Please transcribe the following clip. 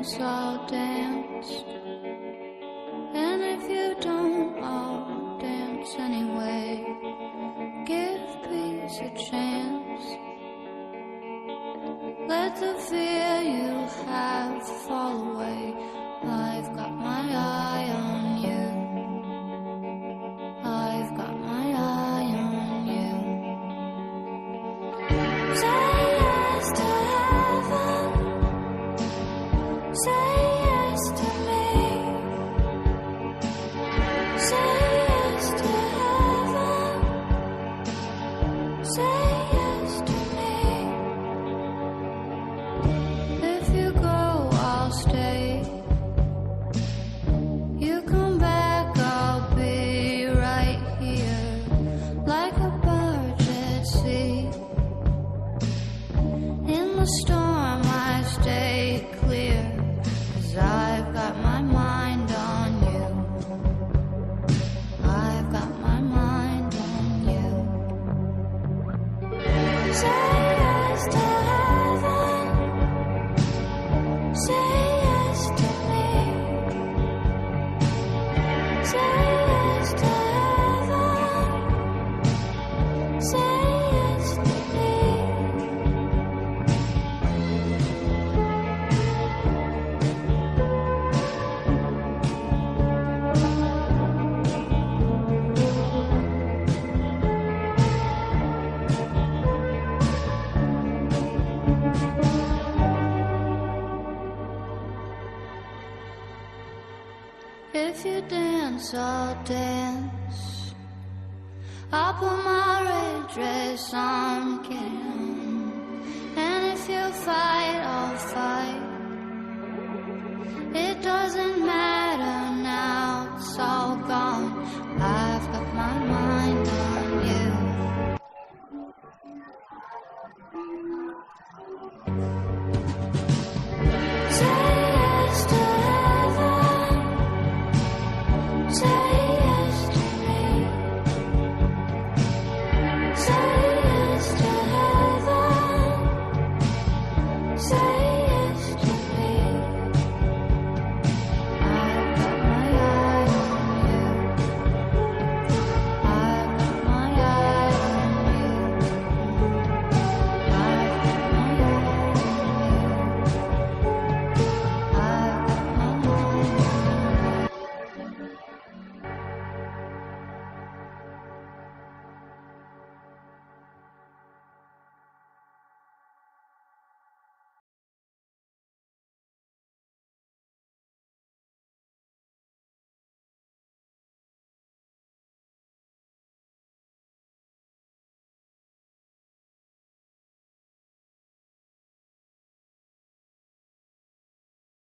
dance, I'll dance. And if you don't, I'll dance anyway. Give peace a chance. Let the fear you have fall away. I've got my eye on you. I've got my eye on you. Say yes to heaven. Say yes to me. Say yes to heaven. Say yes to me. If you go, I'll stay. You come back, I'll be right here, like a bird at sea. In the storm I stay clear, 'cause I've got my mind on you. I've got my mind on you. Say yes to heaven. Say yes to me. Say yes to heaven. Say yes to me. If you dance, I'll dance. I'll put my red dress on again. And if you fight, I'll fight.